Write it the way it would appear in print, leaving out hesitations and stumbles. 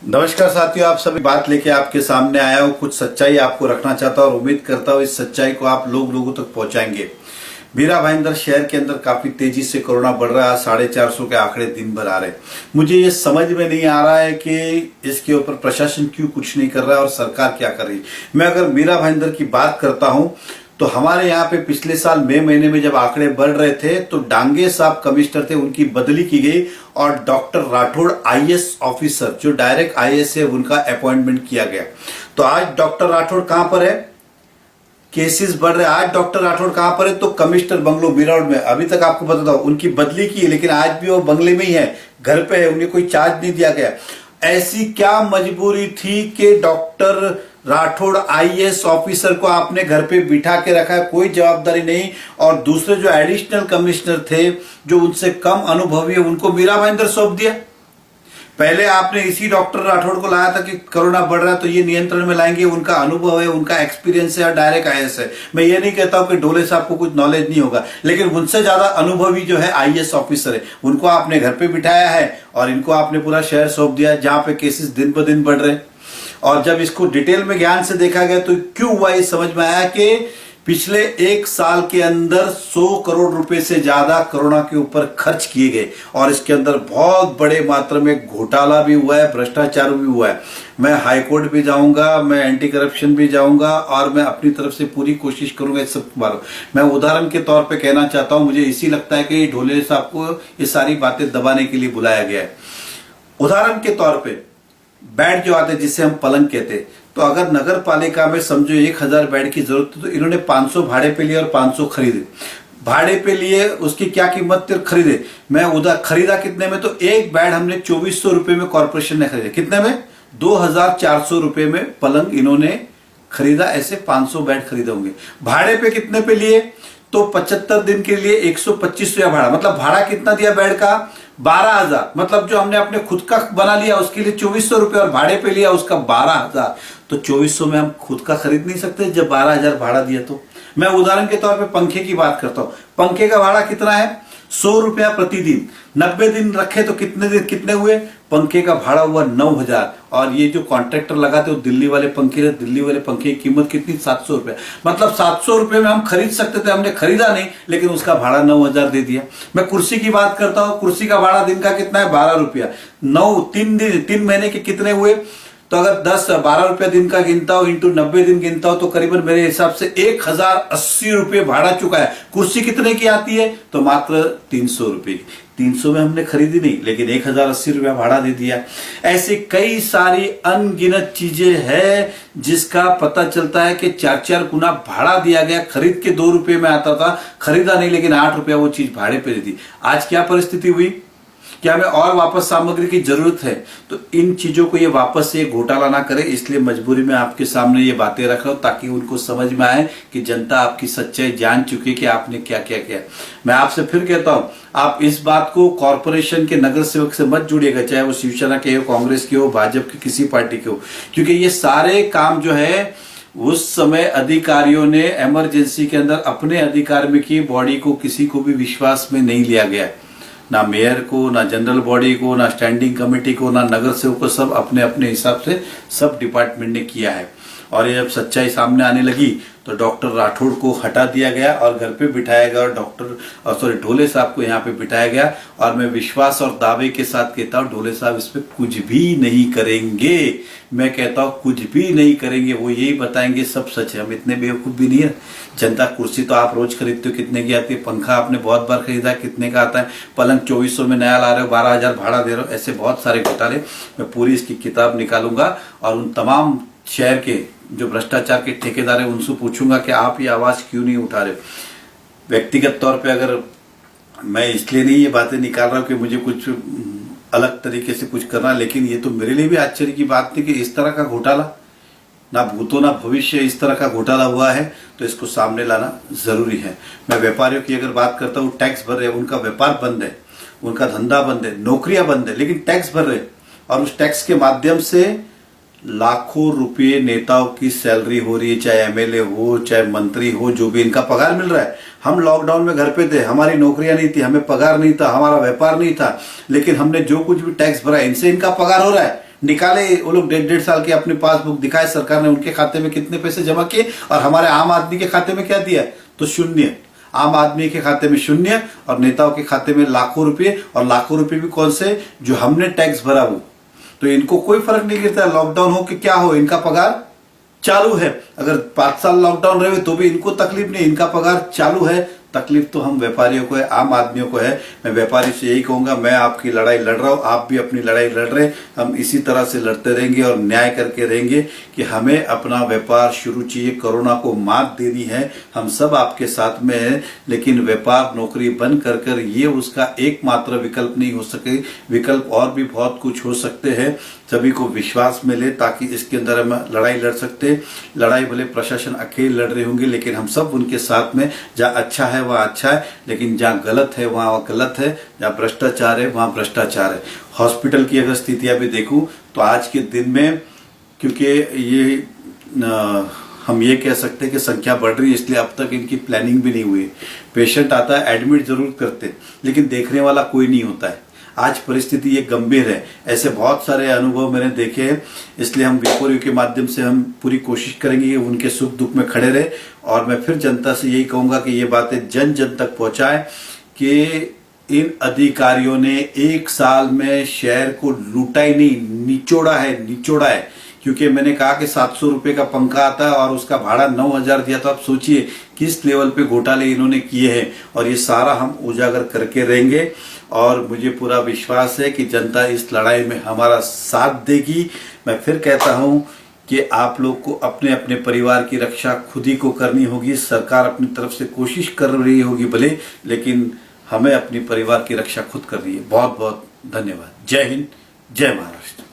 नमस्कार साथियों, आप सभी बात लेके आपके सामने आया हूँ। कुछ सच्चाई आपको रखना चाहता हूँ और उम्मीद करता हूँ इस सच्चाई को आप लोगों तक पहुंचाएंगे। मीरा भाईंदर शहर के अंदर काफी तेजी से कोरोना बढ़ रहा है। 450 के आंकड़े दिन भर आ रहे हैं। मुझे ये समझ में नहीं आ रहा है कि इसके ऊपर प्रशासन क्यों कुछ नहीं कर रहा है और सरकार क्या कर रही है। मैं अगर मीरा भाईंदर की बात करता हूँ तो हमारे यहाँ पे पिछले साल मई महीने में जब आंकड़े बढ़ रहे थे तो डांगे साहब कमिश्नर थे, उनकी बदली की गई और डॉक्टर राठौड़ आईएएस ऑफिसर जो डायरेक्ट आईएएस है उनका अपॉइंटमेंट किया गया। तो आज डॉक्टर राठौड़ कहां पर है? केसेस बढ़ रहे हैं। आज डॉक्टर राठौड़ कहां पर है? तो कमिश्नर बंगलो मीरा में। अभी तक आपको बता दूं उनकी बदली की है, लेकिन आज भी वो बंगले में ही है, घर पे है, उन्हें कोई चार्ज नहीं दिया गया। ऐसी क्या मजबूरी थी कि डॉक्टर राठौड़ आईएएस ऑफिसर को आपने घर पे बिठा के रखा है, कोई जवाबदारी नहीं, और दूसरे जो एडिशनल कमिश्नर थे जो उनसे कम अनुभवी है उनको मीरा भाईंदर सौंप दिया। पहले आपने इसी डॉक्टर राठौड़ को लाया था कि कोरोना बढ़ रहा है तो ये नियंत्रण में लाएंगे, उनका अनुभव है, उनका एक्सपीरियंस है और डायरेक्ट आईएएस है। मैं ये नहीं कहता हूं कि ढोले साहब को कुछ नॉलेज नहीं होगा, लेकिन उनसे ज्यादा अनुभवी जो है आईएएस ऑफिसर है, उनको आपने घर पे बिठाया है और इनको आपने पूरा शहर सौंप दिया है जहां पे केसेस दिन ब दिन बढ़ रहे हैं। और जब इसको डिटेल में ज्ञान से देखा गया तो क्यों हुआ ये समझ में आया कि पिछले एक साल के अंदर 100 करोड़ रुपए से ज्यादा कोरोना के ऊपर खर्च किए गए और इसके अंदर बहुत बड़े मात्रा में घोटाला भी हुआ है, भ्रष्टाचार भी हुआ है। मैं हाईकोर्ट भी जाऊंगा, मैं एंटी करप्शन भी जाऊंगा और मैं अपनी तरफ से पूरी कोशिश करूंगा इस सब बारे। मैं उदाहरण के तौर पे कहना चाहता हूं, मुझे इसी लगता है कि ढोले साहब को ये सारी बातें दबाने के लिए बुलाया गया है। उदाहरण के तौर पे बेड जो आते जिसे हम पलंग कहते, तो अगर नगर पालिका में समझो 1000 बेड की जरूरत है तो इन्होंने 500 भाड़े पे लिए और 500 खरीदे। भाड़े पे लिए उसकी क्या कीमत थी, खरीदे। मैं उधर खरीदा कितने में? तो एक बेड हमने 2400 रुपए में कॉर्पोरेशन ने खरीदे। कितने में? 2400 रुपए में पलंग इन्होंने खरीदा। ऐसे 500 बेड खरीदे होंगे। भाड़े पे कितने पे लिए? तो 75 दिन के लिए 125 रुपया भाड़ा। मतलब भाड़ा कितना दिया बेड का? 12,000। मतलब जो हमने अपने खुद का बना लिया उसके लिए 2400 रुपये और भाड़े पे लिया उसका 12,000। तो 2400 में हम खुद का खरीद नहीं सकते जब 12,000 भाड़ा दिया तो। मैं उदाहरण के तौर पे पंखे की बात करता हूं। पंखे का भाड़ा कितना है? 100 रुपया प्रतिदिन। 90 दिन रखे तो कितने हुए? पंखे का भाड़ा हुआ 9,000। और ये जो कॉन्ट्रैक्टर लगाते वो दिल्ली वाले पंखे, दिल्ली वाले पंखे की कीमत कितनी? 700 रुपया। मतलब 700 रुपये में हम खरीद सकते थे, हमने खरीदा नहीं, लेकिन उसका भाड़ा 9,000 दे दिया। मैं कुर्सी की बात करता हूं। कुर्सी का भाड़ा दिन का कितना है? 12 रुपया। 3 महीने के कितने हुए? तो अगर 12 रुपया दिन का गिनता हो इंटू 90 दिन गिनता हो तो करीबन मेरे हिसाब से 1080 रुपये भाड़ा चुका है। कुर्सी कितने की आती है? तो मात्र 300 रुपये की। 300 में हमने खरीदी नहीं, लेकिन 1080 रुपया भाड़ा दे दिया। ऐसे कई सारी अनगिनत चीजें हैं जिसका पता चलता है कि 4-4 गुना भाड़ा दिया गया। खरीद के 2 रुपये में आता था, खरीदा नहीं, लेकिन 8 रुपया वो चीज भाड़े पे दे दी। आज क्या परिस्थिति हुई? क्या हमें और वापस सामग्री की जरूरत है? तो इन चीजों को ये वापस से घोटाला ना करे, इसलिए मजबूरी में आपके सामने ये बातें रख रहा हूं ताकि उनको समझ में आए कि जनता आपकी सच्चाई जान चुकी है कि आपने क्या क्या किया। मैं आपसे फिर कहता हूं, आप इस बात को कॉर्पोरेशन के नगर सेवक से मत जुड़िएगा, चाहे वो शिवसेना के हो, कांग्रेस के हो, भाजपा के किसी पार्टी के हो, क्योंकि ये सारे काम जो है उस समय अधिकारियों ने इमरजेंसी के अंदर अपने अधिकार में की। बॉडी को किसी को भी विश्वास में नहीं लिया गया, ना मेयर को, ना जनरल बॉडी को, ना स्टैंडिंग कमेटी को, ना नगर सेवक को। सब अपने अपने हिसाब से सब डिपार्टमेंट ने किया है। और ये जब सच्चाई सामने आने लगी तो डॉक्टर राठौड़ को हटा दिया गया और घर पे बिठाया गया और ढोले साहब को यहाँ पे बिठाया गया। और मैं विश्वास और दावे के साथ कहता हूँ ढोले साहब इस पे कुछ भी नहीं करेंगे। मैं कहता हूँ कुछ भी नहीं करेंगे, वो यही बताएंगे सब सच है। हम इतने बेवकूफ भी नहीं है। जनता कुर्सी तो आप रोज खरीदते हो, कितने की आती है? पंखा आपने बहुत बार खरीदा है, कितने का आता है? पलंग 2400 में नया ला रहे हो, 12,000 भाड़ा दे रहे हो। ऐसे बहुत सारे घोटाले। मैं पूरी इसकी किताब निकालूंगा और उन तमाम शहर के जो भ्रष्टाचार के ठेकेदार है उनसे पूछूंगा कि आप ये आवाज क्यों नहीं उठा रहे। व्यक्तिगत तौर पे अगर मैं इसलिए नहीं ये बातें निकाल रहा हूं कि मुझे कुछ अलग तरीके से कुछ करना, लेकिन ये तो मेरे लिए भी आश्चर्य की बात थी कि इस तरह का घोटाला ना भूतो ना भविष्य इस तरह का घोटाला हुआ है, तो इसको सामने लाना जरूरी है। मैं व्यापारियों की अगर बात करता हूँ, टैक्स भर रहे, उनका व्यापार बंद है, उनका धंधा बंद है, नौकरियां बंद है, लेकिन टैक्स भर रहे और उस टैक्स के माध्यम से लाखों रुपए नेताओं की सैलरी हो रही है, चाहे एमएलए हो, चाहे मंत्री हो, जो भी इनका पगार मिल रहा है। हम लॉकडाउन में घर पे थे, हमारी नौकरियां नहीं थी, हमें पगार नहीं था, हमारा व्यापार नहीं था, लेकिन हमने जो कुछ भी टैक्स भरा इनसे इनका पगार हो रहा है। निकाले वो लोग 1.5 साल की अपनी पासबुक दिखाए सरकार ने उनके खाते में कितने पैसे जमा किए और हमारे आम आदमी के खाते में क्या दिया, तो शून्य। आम आदमी के खाते में शून्य और नेताओं के खाते में लाखों रुपए, और लाखों रुपए भी कौन से, जो हमने टैक्स भरा वो। तो इनको कोई फर्क नहीं गिरता, लॉकडाउन हो कि क्या हो, इनका पगार चालू है। अगर 5 साल लॉकडाउन रहे तो भी इनको तकलीफ नहीं, इनका पगार चालू है। तकलीफ तो हम व्यापारियों को है, आम आदमियों को है। मैं व्यापारी से यही कहूंगा, मैं आपकी लड़ाई लड़ रहा हूं, आप भी अपनी लड़ाई लड़ रहे हैं। हम इसी तरह से लड़ते रहेंगे और न्याय करके रहेंगे कि हमें अपना व्यापार शुरू चाहिए। कोरोना को मात देनी है, हम सब आपके साथ में हैं, लेकिन व्यापार नौकरी बंद कर कर ये उसका एकमात्र विकल्प नहीं हो सके। विकल्प और भी बहुत कुछ हो सकते हैं। सभी को विश्वास में ले ताकि इसके अंदर हम लड़ाई लड़ सकते। लड़ाई भले प्रशासन अकेले लड़ रहे होंगे, लेकिन हम सब उनके साथ में। जहाँ अच्छा है वहाँ अच्छा है, लेकिन जहाँ गलत है वहाँ गलत है। जहाँ भ्रष्टाचार है वहाँ भ्रष्टाचार है। हॉस्पिटल की अगर स्थितियां भी देखूं तो आज के दिन में, क्योंकि ये हम ये कह सकते हैं कि संख्या बढ़ रही है, इसलिए अब तक इनकी प्लानिंग भी नहीं हुई। पेशेंट आता है, एडमिट जरूर करते, लेकिन देखने वाला कोई नहीं होता है। आज परिस्थिति ये गंभीर है। ऐसे बहुत सारे अनुभव मैंने देखे हैं, इसलिए हम विपोरियो के माध्यम से हम पूरी कोशिश करेंगे कि उनके सुख दुख में खड़े रहे। और मैं फिर जनता से यही कहूंगा कि ये बातें जन जन तक पहुंचाएं कि इन अधिकारियों ने 1 साल में शहर को लूटा ही नहीं, निचोड़ा है। क्योंकि मैंने कहा कि 700 रुपए का पंखा आता है और उसका भाड़ा 9,000 दिया, तो आप सोचिए किस लेवल पे घोटाले इन्होंने किए हैं। और ये सारा हम उजागर करके रहेंगे और मुझे पूरा विश्वास है कि जनता इस लड़ाई में हमारा साथ देगी। मैं फिर कहता हूं कि आप लोग को अपने अपने परिवार की रक्षा खुद ही को करनी होगी। सरकार अपनी तरफ से कोशिश कर रही होगी भले, लेकिन हमें अपनी परिवार की रक्षा खुद करनी है। बहुत बहुत धन्यवाद। जय हिंद, जय महाराष्ट्र।